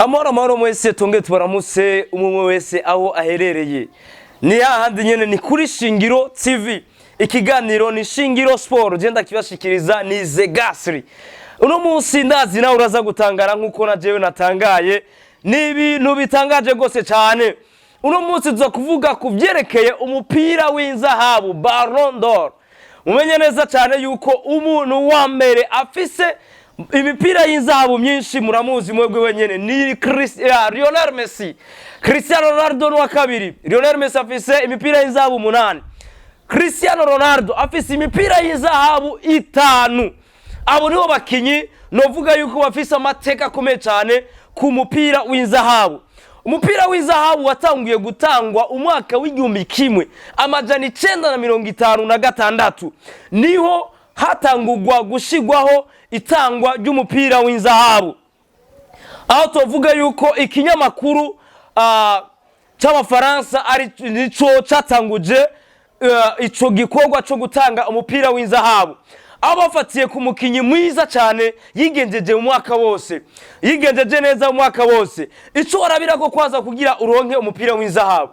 Amahoro mwese tunge tubaramutse umwe wese aho aherereye. Ni hahandi nyene ni kuri Shingiro TV. Ikiganiro ni Shingiro Sport genda kibashikiriza ni ze Gasri. Uno munsi ndazi nawe uraza gutangara nkuko na jewe natangaye. Ni ibintu bitangaje gose cyane. Uno munsi tuza kuvuga kuvyerekeye umupira w'inzahabu Ballon d'Or. Mumenye neza cyane yuko umuntu wa mbere afise imipira y'inzahabu myinshi muramuzi mwebwe wenyene ni Lionel Messi. Cristiano Ronaldo wa kabiri. Lionel Messi afise imipira y'inzahabu 8. Cristiano Ronaldo afise imipira y'inzahabu 5. Abo nibo bakinyi novuga yuko bafise amateka akomeye cyane ku mupira w'inzahabu. Umupira w'inzahabu watanguye gutangwa umwaka w'igihumbi kimwe amajana 956 niho hatangurwa gushigwaho itangwa ry'umupira w'inzahabu. Aho tuvuga yuko ikinyamakuru cy'Abafaransa ari nico catanguje ico gikorwa cyo gutanga umupira w'inzahabu. Abo bafatiye ku mukinyi mwiza cyane yigenjeje mu mwaka wose. Yigenjeje neza mu mwaka wose. Ico warabira ko kwaza kugira uronke umupira w'inzahabu.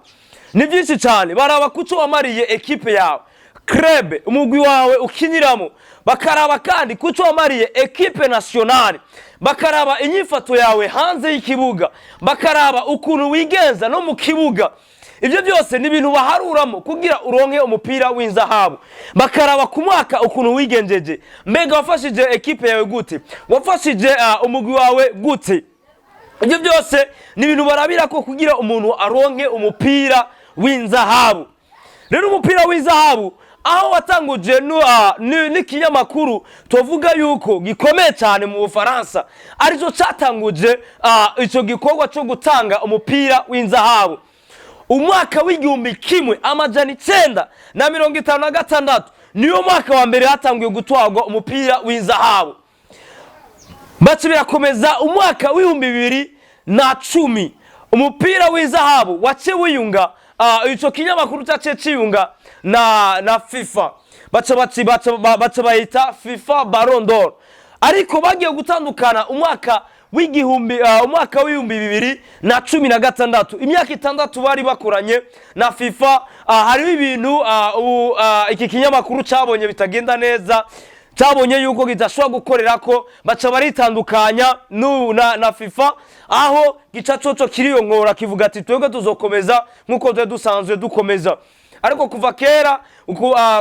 Ni byinshi cyane baraba kuco wamariye equipe yawe. Club umugwi wawe ukiniramo bakaraba kandi kuco wamariye equipe nationale bakaraba inyifato yawe hanze y'ikibuga bakaraba ukuntu wigenza no mu kibuga. Ibyo byose ni ibintu baharuramo kugira uronke umupira w'inzahabu. Bakaraba ku mwaka ukuntu wigenjeje mbega wafashije equipe yawe gute wafashije umugwi wawe gute. Ibyo byose ni ibintu barabira ko kugira umuntu aronke umupira w'inzahabu. Rero umupira w'inzahabu aho watanguje n'ikinyamakuru tuvuga yuko gikomeye cyane mu Bufaransa arizo catanguje ico gikorwa cyo gutanga umupira w'inzahabu. Umwaka w'igihumbi kimwe amajana 956 niyo mwaka wa mbere hatanguye gutwagwa umupira w'inzahabu. Baci birakomeza umwaka w'ibihumbi 2010 umupira w'inzahabu wace wiyunga ico kinyamakuru cyace ciyunga na FIFA baca bayita FIFA Ballon d'Or. Ariko bagiye gutandukana umwaka w'igihumbi 2016 imyaka 6 bari bakoranye na FIFA. Hari ibintu iki kinyamakuru cyabonye bitagenda neza cyabonye yuko gidashobora gukorera ko baca baritandukanya na FIFA aho gicacoco kiriyonkora kivuga ati twebwe tuzokomeza nkuko dusanzwe dukomeza. Ariko kuva kera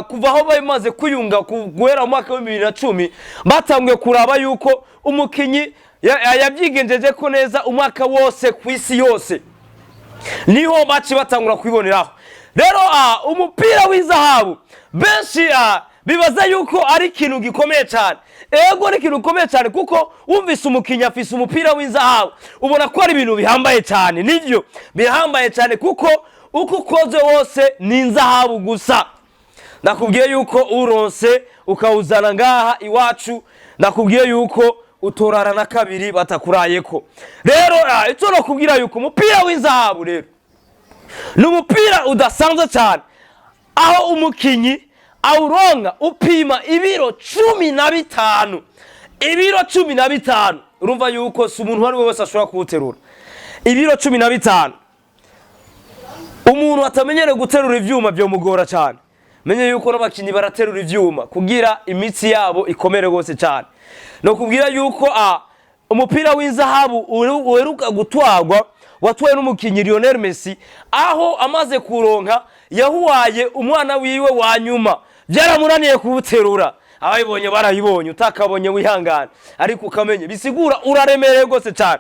kuva aho bamaze kuyunga guhera mu mwaka wa 2010 batanguye kuraba yuko umukinyi yabyigenjeje ko neza umwaka wose kwisi yose niho baci batangura kwiboneraho. Rero umupira w'inzahabu benshi bibaza yuko ari ikintu gikomeye cyane. Ego ari ikintu gikomeye cyane kuko wumvise umukinya afise umupira w'inzahabu ubona ko ari ibintu bihambaye cyane. Nivyo bihambaye cyane kuko uko ukoze wose ni inzahabu gusa. Nakubwiye yuko uronse ukawuzana ngaha iwacu nakubwiye yuko utorara na kabiri batakurayeko. Rero icyo no kubwira yuko umupira w'inzahabu rero ni umupira udasanzwe cyane aho umukinyi awuronga upima ibiro 15. Ibiro 15 urumva yuko si umuntu wari wese ashobora kuwuterura. Ibiro 15 umuntu atamenyere guterura ivyuma byo mugora cyane. Menye yuko n'abakinyi baraterura ivyuma kugira imitsi yabo ikomere gose cyane. No kubwira yuko umupira w'inzahabu uheruka gutwagwa watwaye n'umukinyi Lionel Messi aho amaze kuronka yahuwaye umwana wiwe wa nyuma byaramunaniye kubuterura. Abayibonye barayibonye utakabonye wihangana ariko ukamenye bisigura uraremereye gose cyane.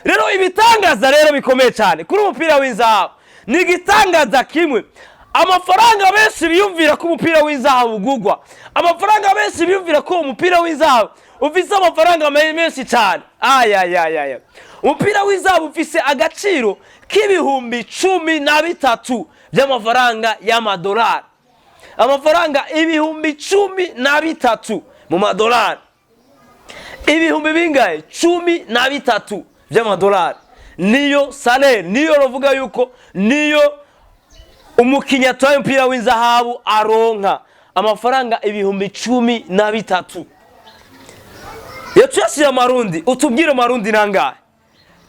Rero ibitangaza rero bikomeye cyane kuri umupira w'inzahabu ni gitangaza kimwe. Amafaranga benshi biyumvira ko umupira w'inzahabu ugugwa. Amafaranga benshi biyumvira ko umupira w'inzahabu ufise amafaranga menshi cyane. Umupira w'inzahabu ufise agaciro k'ibihumbi 13 by'amafaranga y'amadolari. Amafaranga ibihumbi 13 mu madolari. Ibihumbi bingahe? 13 by'amadolari. Niyo salaire, niyo rovuga yuko niyo umukinya twaye umupira w'inzahabu aronka amafaranga ibihumbi 13. Yatuyasiye amarundi utubwire amarundi nangahe?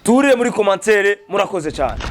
turire muri commentaire murakoze cyane.